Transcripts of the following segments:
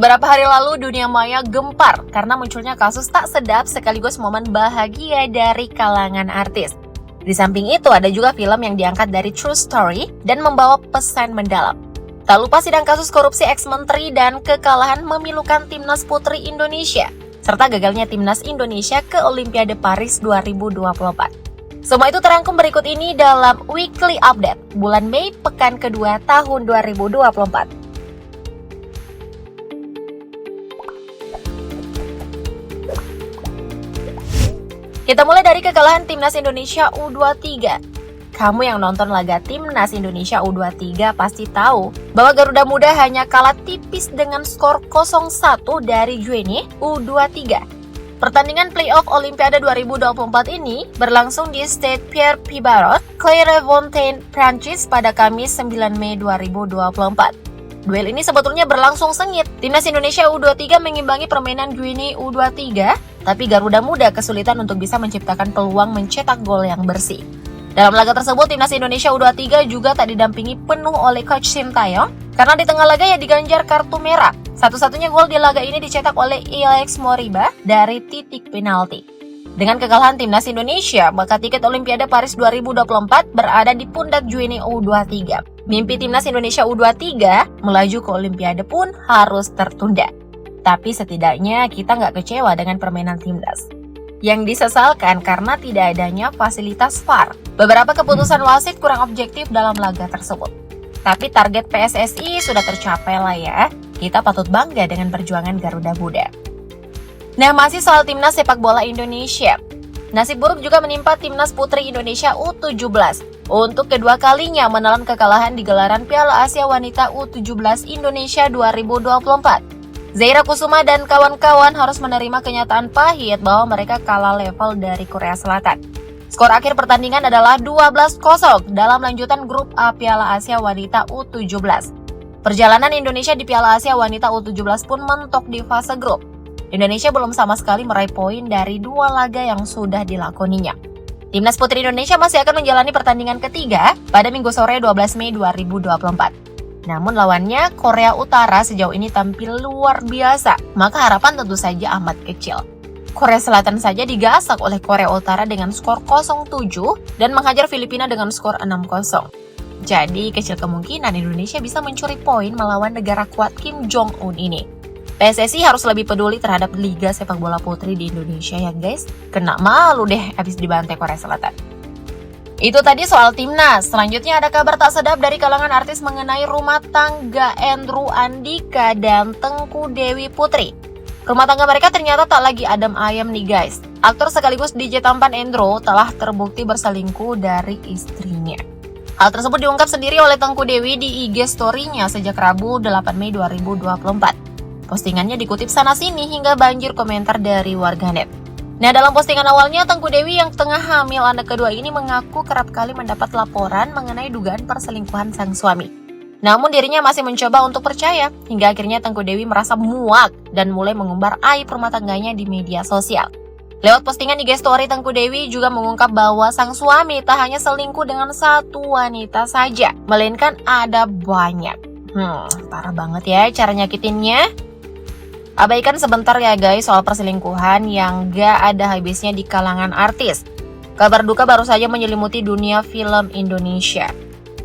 Beberapa hari lalu dunia maya gempar karena munculnya kasus tak sedap sekaligus momen bahagia dari kalangan artis. Di samping itu ada juga film yang diangkat dari true story dan membawa pesan mendalam. Tak lupa sidang kasus korupsi ex-menteri dan kekalahan memilukan Timnas Putri Indonesia, serta gagalnya Timnas Indonesia ke Olimpiade Paris 2024. Semua itu terangkum berikut ini dalam Weekly Update bulan Mei pekan kedua tahun 2024. Kita mulai dari kekalahan Timnas Indonesia U23. Kamu yang nonton laga Timnas Indonesia U23 pasti tahu bahwa Garuda Muda hanya kalah tipis dengan skor 0-1 dari Guinea U23. Pertandingan playoff Olimpiade 2024 ini berlangsung di Stade Pierre-Pibarot, Clairefontaine, Prancis pada Kamis 9 Mei 2024. Duel ini sebetulnya berlangsung sengit. Timnas Indonesia U23 mengimbangi permainan Guinea U23, tapi Garuda Muda kesulitan untuk bisa menciptakan peluang mencetak gol yang bersih. Dalam laga tersebut, Timnas Indonesia U23 juga tak didampingi penuh oleh Coach Sintayong karena di tengah laga ia diganjar kartu merah. Satu-satunya gol di laga ini dicetak oleh Alex Moriba dari titik penalti. Dengan kekalahan Timnas Indonesia, maka tiket Olimpiade Paris 2024 berada di pundak Guinea U23. Mimpi Timnas Indonesia U23 melaju ke Olimpiade pun harus tertunda. Tapi setidaknya kita nggak kecewa dengan permainan Timnas. Yang disesalkan karena tidak adanya fasilitas VAR. Beberapa keputusan wasit kurang objektif dalam laga tersebut. Tapi target PSSI sudah tercapai lah ya. Kita patut bangga dengan perjuangan Garuda Muda. Nah, masih soal Timnas sepak bola Indonesia. Nasib buruk juga menimpa Timnas Putri Indonesia U17. Untuk kedua kalinya menelan kekalahan di gelaran Piala Asia Wanita U17 Indonesia 2024. Zaira Kusuma dan kawan-kawan harus menerima kenyataan pahit bahwa mereka kalah level dari Korea Selatan. Skor akhir pertandingan adalah 12-0 dalam lanjutan grup A Piala Asia Wanita U17. Perjalanan Indonesia di Piala Asia Wanita U17 pun mentok di fase grup. Indonesia belum sama sekali meraih poin dari dua laga yang sudah dilakoninya. Timnas Putri Indonesia masih akan menjalani pertandingan ketiga pada Minggu sore 12 Mei 2024. Namun lawannya Korea Utara sejauh ini tampil luar biasa, maka harapan tentu saja amat kecil. Korea Selatan saja digasak oleh Korea Utara dengan skor 0-7 dan menghajar Filipina dengan skor 6-0. Jadi kecil kemungkinan Indonesia bisa mencuri poin melawan negara kuat Kim Jong-un ini. PSSI harus lebih peduli terhadap Liga Sepak Bola Putri di Indonesia ya guys. Kena malu deh habis dibantai Korea Selatan. Itu tadi soal Timnas. Selanjutnya ada kabar tak sedap dari kalangan artis mengenai rumah tangga Andrew Andika dan Tengku Dewi Putri. Rumah tangga mereka ternyata tak lagi adem ayem nih guys. Aktor sekaligus DJ tampan Andrew telah terbukti berselingkuh dari istrinya. Hal tersebut diungkap sendiri oleh Tengku Dewi di IG story-nya sejak Rabu 8 Mei 2024. Postingannya dikutip sana-sini hingga banjir komentar dari warganet. Nah, dalam postingan awalnya, Tengku Dewi yang tengah hamil anak kedua ini mengaku kerap kali mendapat laporan mengenai dugaan perselingkuhan sang suami. Namun dirinya masih mencoba untuk percaya, hingga akhirnya Tengku Dewi merasa muak dan mulai mengumbar aib rumah tangganya di media sosial. Lewat postingan IG story, Tengku Dewi juga mengungkap bahwa sang suami tak hanya selingkuh dengan satu wanita saja, melainkan ada banyak. Parah banget ya cara nyakitinnya. Abaikan sebentar ya guys soal perselingkuhan yang gak ada habisnya di kalangan artis. Kabar duka baru saja menyelimuti dunia film Indonesia.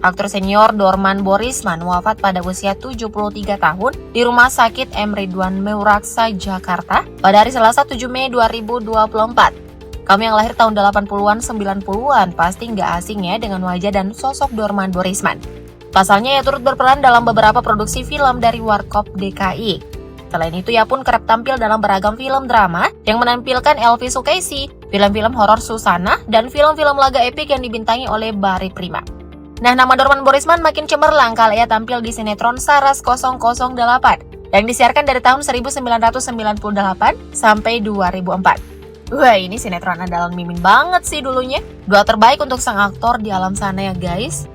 Aktor senior Dorman Borisman wafat pada usia 73 tahun di Rumah Sakit M. Ridwan Meuraksa, Jakarta pada hari Selasa 7 Mei 2024. Kamu yang lahir tahun 80-an 90-an pasti gak asing ya dengan wajah dan sosok Dorman Borisman. Pasalnya ia turut berperan dalam beberapa produksi film dari Warkop DKI. Selain itu, ia pun kerap tampil dalam beragam film drama yang menampilkan Elvy Sukaesih, film-film horor Susana, dan film-film laga epik yang dibintangi oleh Barry Prima. Nah, nama Dorman Borisman makin cemerlang kala ia tampil di sinetron Saras 008 yang disiarkan dari tahun 1998 sampai 2004. Wah, ini sinetron andalan Mimin banget sih dulunya. Doa terbaik untuk sang aktor di alam sana ya guys.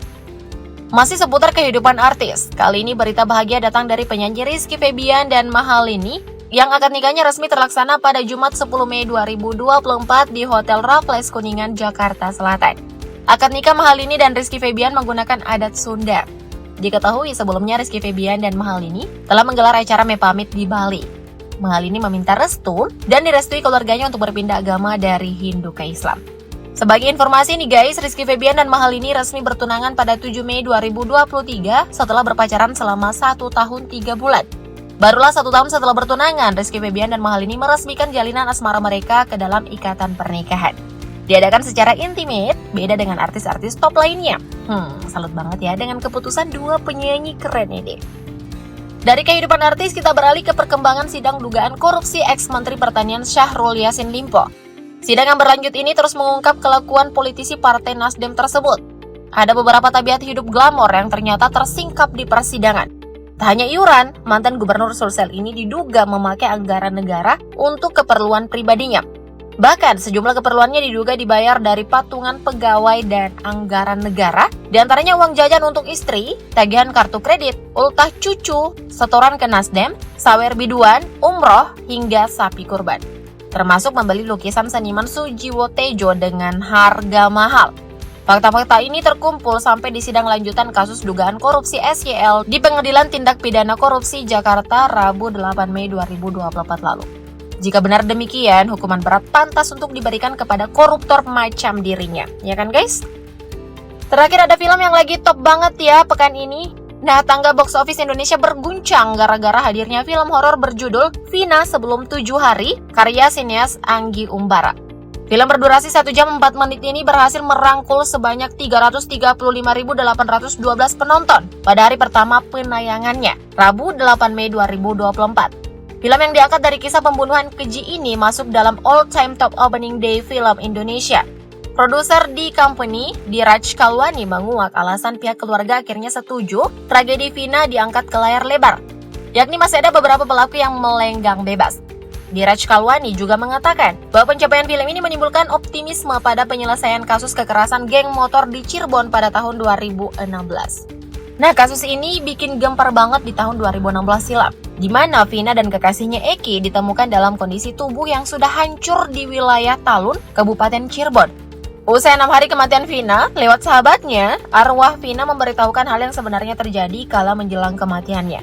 Masih seputar kehidupan artis, kali ini berita bahagia datang dari penyanyi Rizky Febian dan Mahalini yang akad nikahnya resmi terlaksana pada Jumat 10 Mei 2024 di Hotel Raffles Kuningan, Jakarta Selatan. Akad nikah Mahalini dan Rizky Febian menggunakan adat Sunda. Diketahui sebelumnya Rizky Febian dan Mahalini telah menggelar acara Mepamit di Bali. Mahalini meminta restu dan direstui keluarganya untuk berpindah agama dari Hindu ke Islam. Sebagai informasi nih guys, Rizky Febian dan Mahalini resmi bertunangan pada 7 Mei 2023 setelah berpacaran selama 1 tahun 3 bulan. Barulah 1 tahun setelah bertunangan, Rizky Febian dan Mahalini meresmikan jalinan asmara mereka ke dalam ikatan pernikahan. Diadakan secara intimate, beda dengan artis-artis top lainnya. Salut banget ya dengan keputusan dua penyanyi keren ini. Dari kehidupan artis, kita beralih ke perkembangan sidang dugaan korupsi ex-Menteri Pertanian Syahrul Yassin Limpo. Sidang yang berlanjut ini terus mengungkap kelakuan politisi Partai Nasdem tersebut. Ada beberapa tabiat hidup glamor yang ternyata tersingkap di persidangan. Tak hanya iuran, mantan gubernur Sulsel ini diduga memakai anggaran negara untuk keperluan pribadinya. Bahkan sejumlah keperluannya diduga dibayar dari patungan pegawai dan anggaran negara, diantaranya uang jajan untuk istri, tagihan kartu kredit, ultah cucu, setoran ke Nasdem, sawer biduan, umroh, hingga sapi kurban. Termasuk membeli lukisan seniman Sujiwo Tejo dengan harga mahal. Fakta-fakta ini terkumpul sampai di sidang lanjutan kasus dugaan korupsi SYL di Pengadilan Tindak Pidana Korupsi Jakarta Rabu 8 Mei 2024 lalu. Jika benar demikian, hukuman berat pantas untuk diberikan kepada koruptor macam dirinya. Ya kan guys? Terakhir ada film yang lagi top banget ya pekan ini. Nah, tangga box office Indonesia berguncang gara-gara hadirnya film horor berjudul Vina Sebelum 7 Hari, karya sineas Anggi Umbara. Film berdurasi 1 jam 4 menit ini berhasil merangkul sebanyak 335.812 penonton pada hari pertama penayangannya, Rabu 8 Mei 2024. Film yang diangkat dari kisah pembunuhan keji ini masuk dalam all-time top opening day film Indonesia. Produser di company, Diraj Kalwani, menguak alasan pihak keluarga akhirnya setuju tragedi Vina diangkat ke layar lebar, yakni masih ada beberapa pelaku yang melenggang bebas. Diraj Kalwani juga mengatakan bahwa pencapaian film ini menimbulkan optimisme pada penyelesaian kasus kekerasan geng motor di Cirebon pada tahun 2016. Nah, kasus ini bikin gempar banget di tahun 2016 silam, di mana Vina dan kekasihnya Eki ditemukan dalam kondisi tubuh yang sudah hancur di wilayah Talun, Kabupaten Cirebon. Usai 6 hari kematian Vina, lewat sahabatnya, arwah Vina memberitahukan hal yang sebenarnya terjadi kala menjelang kematiannya.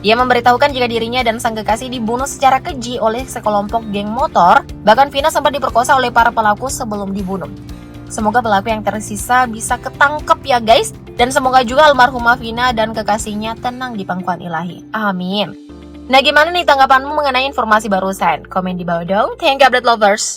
Ia memberitahukan jika dirinya dan sang kekasih dibunuh secara keji oleh sekelompok geng motor, bahkan Vina sempat diperkosa oleh para pelaku sebelum dibunuh. Semoga pelaku yang tersisa bisa ketangkep ya guys, dan semoga juga almarhumah Vina dan kekasihnya tenang di pangkuan ilahi. Amin. Nah, gimana nih tanggapanmu mengenai informasi barusan? Komen di bawah dong. Thank you update lovers.